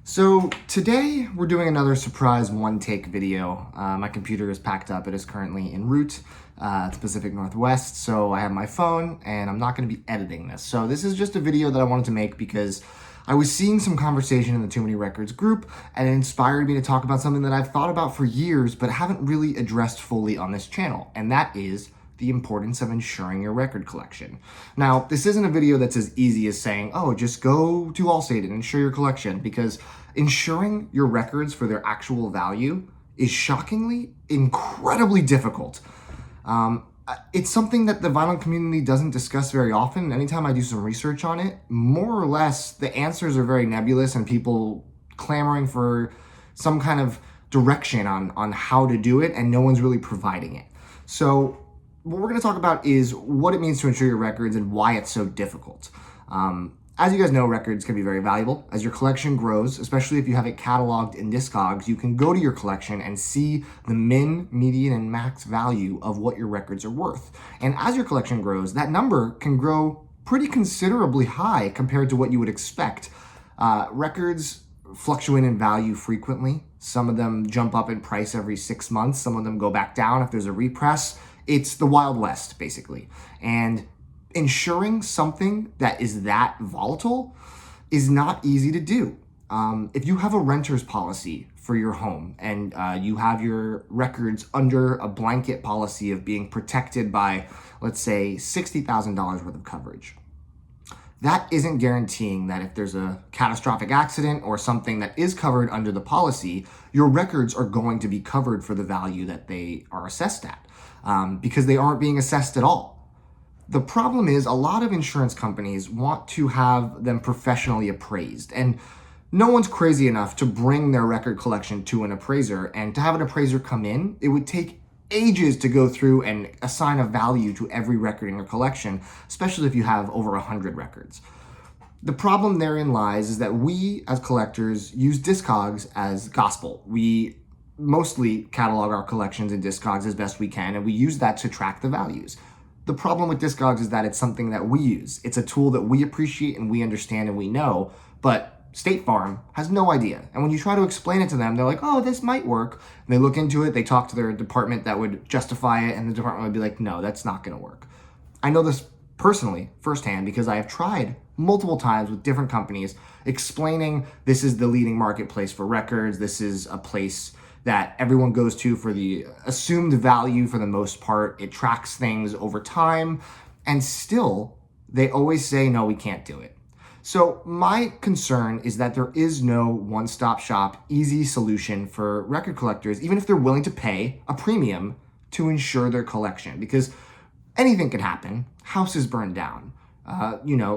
So today we're doing another surprise one-take video. My computer is packed up. It is currently en route to Pacific Northwest, so I have my phone and I'm not going to be editing this. So this is just a video that I wanted to make because I was seeing some conversation in the Too Many Records group and it inspired me to talk about something that I've thought about for years but haven't really addressed fully on this channel, and that is the importance of insuring your record collection. Now, this isn't a video that's as easy as saying, oh, just go to Allstate and insure your collection, because insuring your records for their actual value is shockingly incredibly difficult. It's something that the vinyl community doesn't discuss very often. Anytime I do some research on it, more or less, the answers are very nebulous and people clamoring for some kind of direction on how to do it, and no one's really providing it. So what we're going to talk about is what it means to insure your records and why it's so difficult. As you guys know, records can be very valuable. As your collection grows, especially if you have it cataloged in Discogs, you can go to your collection and see the min, median, and max value of what your records are worth. And as your collection grows, that number can grow pretty considerably high compared to what you would expect. Records fluctuate in value frequently. Some of them jump up in price every 6 months. Some of them go back down if there's a repress. It's the Wild West, basically. And insuring something that is that volatile is not easy to do. If you have a renter's policy for your home and you have your records under a blanket policy of being protected by, let's say, $60,000 worth of coverage, that isn't guaranteeing that if there's a catastrophic accident or something that is covered under the policy, your records are going to be covered for the value that they are assessed at. Because they aren't being assessed at all. The problem is a lot of insurance companies want to have them professionally appraised, and no one's crazy enough to bring their record collection to an appraiser, and to have an appraiser come in, it would take ages to go through and assign a value to every record in your collection, especially if you have over 100 records. The problem therein lies is that we as collectors use Discogs as gospel. We mostly catalog our collections in Discogs as best we can, and we use that to track the values. The problem with Discogs is that it's something that we use. It's a tool that we appreciate and we understand and we know, but State Farm has no idea. And when you try to explain it to them, they're like, oh, this might work. And they look into it, they talk to their department that would justify it, and the department would be like, no, that's not gonna work. I know this personally, firsthand, because I have tried multiple times with different companies explaining this is the leading marketplace for records, this is a place that everyone goes to for the assumed value for the most part. It tracks things over time, and still they always say, no, we can't do it. So my concern is that there is no one-stop shop, easy solution for record collectors, even if they're willing to pay a premium to insure their collection, because anything can happen. Houses burn down,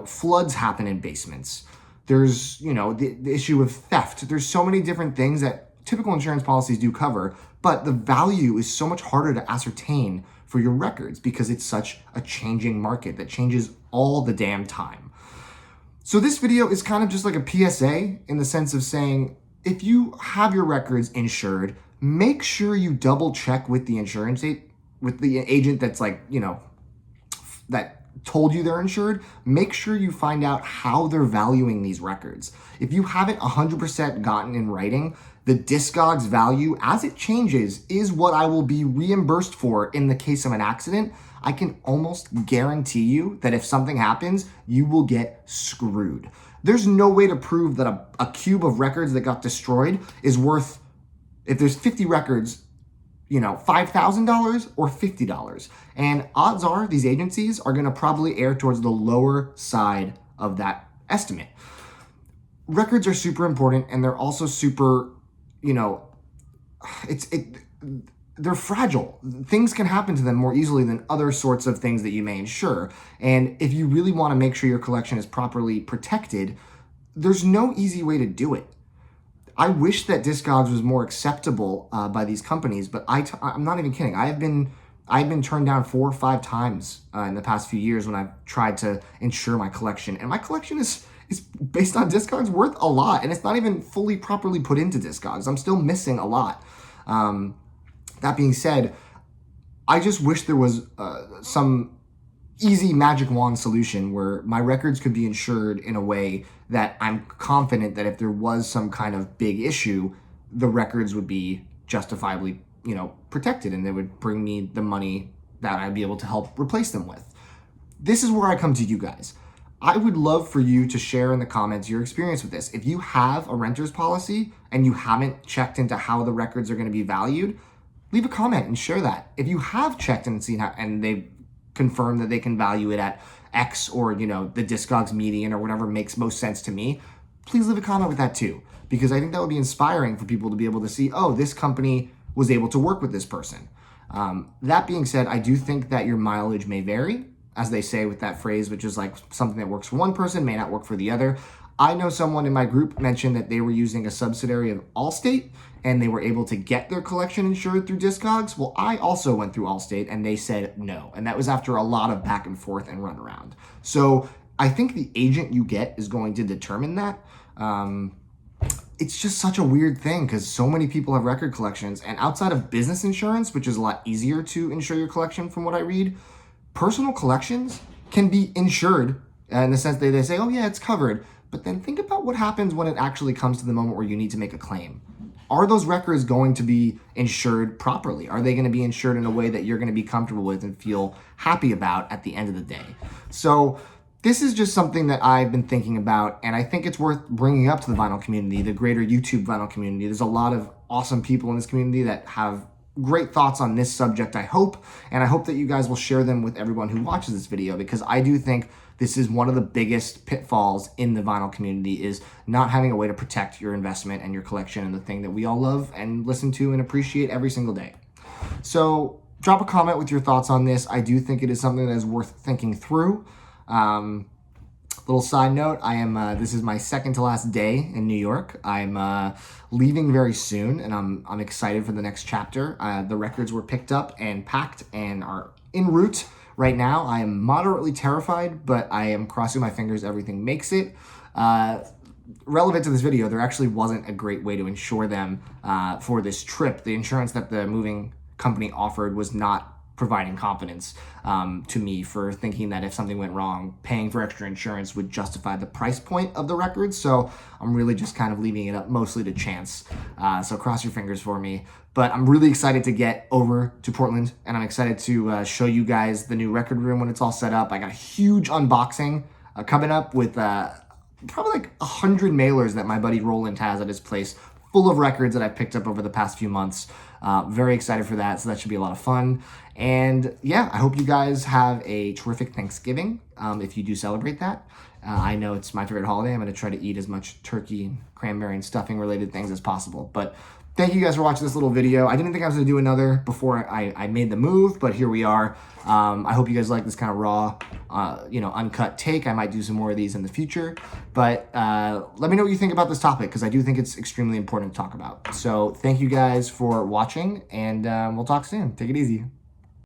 floods happen in basements. There's, the issue of theft. There's so many different things that typical insurance policies do cover, but the value is so much harder to ascertain for your records because it's such a changing market that changes all the damn time. So this video is kind of just like a PSA in the sense of saying, if you have your records insured, make sure you double check with the insurance with the agent that's that told you they're insured. Make sure you find out how they're valuing these records. If you haven't 100% gotten in writing, the Discogs value, as it changes, is what I will be reimbursed for in the case of an accident. I can almost guarantee you that if something happens, you will get screwed. There's no way to prove that a cube of records that got destroyed is worth, if there's 50 records, $5,000 or $50. And odds are these agencies are going to probably err towards the lower side of that estimate. Records are super important, and they're also super, they're fragile. Things can happen to them more easily than other sorts of things that you may insure. And if you really want to make sure your collection is properly protected, there's no easy way to do it. I wish that Discogs was more acceptable by these companies, but I'm not even kidding. I've been turned down 4 or 5 times in the past few years when I've tried to insure my collection, and my collection is based on Discogs worth a lot, and it's not even fully properly put into Discogs. I'm still missing a lot. That being said, I just wish there was some easy magic wand solution where my records could be insured in a way that I'm confident that if there was some kind of big issue, the records would be justifiably, protected, and they would bring me the money that I'd be able to help replace them with. This is where I come to you guys. I would love for you to share in the comments your experience with this. If you have a renter's policy and you haven't checked into how the records are going to be valued, leave a comment and share that. If you have checked and seen how, and they've confirmed that they can value it at X or, the Discogs median or whatever makes most sense to me, please leave a comment with that too. Because I think that would be inspiring for people to be able to see, oh, this company was able to work with this person. That being said, I do think that your mileage may vary, as they say with that phrase, which is like something that works for one person may not work for the other. I know someone in my group mentioned that they were using a subsidiary of Allstate and they were able to get their collection insured through Discogs. Well, I also went through Allstate and they said no. And that was after a lot of back and forth and run around. So I think the agent you get is going to determine that. It's just such a weird thing because so many people have record collections, and outside of business insurance, which is a lot easier to insure your collection from what I read, personal collections can be insured in the sense that they say, oh yeah, it's covered. But then think about what happens when it actually comes to the moment where you need to make a claim. Are those records going to be insured properly? Are they going to be insured in a way that you're going to be comfortable with and feel happy about at the end of the day? So this is just something that I've been thinking about, and I think it's worth bringing up to the vinyl community, the greater YouTube vinyl community. There's a lot of awesome people in this community that have great thoughts on this subject, I hope, and I hope that you guys will share them with everyone who watches this video, because I do think this is one of the biggest pitfalls in the vinyl community, is not having a way to protect your investment and your collection and the thing that we all love and listen to and appreciate every single day. So drop a comment with your thoughts on this. I do think it is something that is worth thinking through. Little side note, this is my second to last day in New York. I'm leaving very soon, and I'm excited for the next chapter. The records were picked up and packed and are en route right now. I am moderately terrified, but I am crossing my fingers everything makes it. Relevant to this video, there actually wasn't a great way to insure them for this trip. The insurance that the moving company offered was not providing confidence to me for thinking that if something went wrong, paying for extra insurance would justify the price point of the records. So I'm really just kind of leaving it up mostly to chance. So cross your fingers for me. But I'm really excited to get over to Portland, and I'm excited to show you guys the new record room when it's all set up. I got a huge unboxing coming up with probably like 100 mailers that my buddy Roland has at his place, full of records that I picked up over the past few months. Very excited for that, so that should be a lot of fun. And yeah, I hope you guys have a terrific Thanksgiving if you do celebrate that. I know it's my favorite holiday. I'm going to try to eat as much turkey and cranberry and stuffing related things as possible. But thank you guys for watching this little video. I didn't think I was going to do another before I made the move, but here we are. I hope you guys like this kind of raw, uncut take. I might do some more of these in the future. But let me know what you think about this topic, because I do think it's extremely important to talk about. So thank you guys for watching, and we'll talk soon. Take it easy.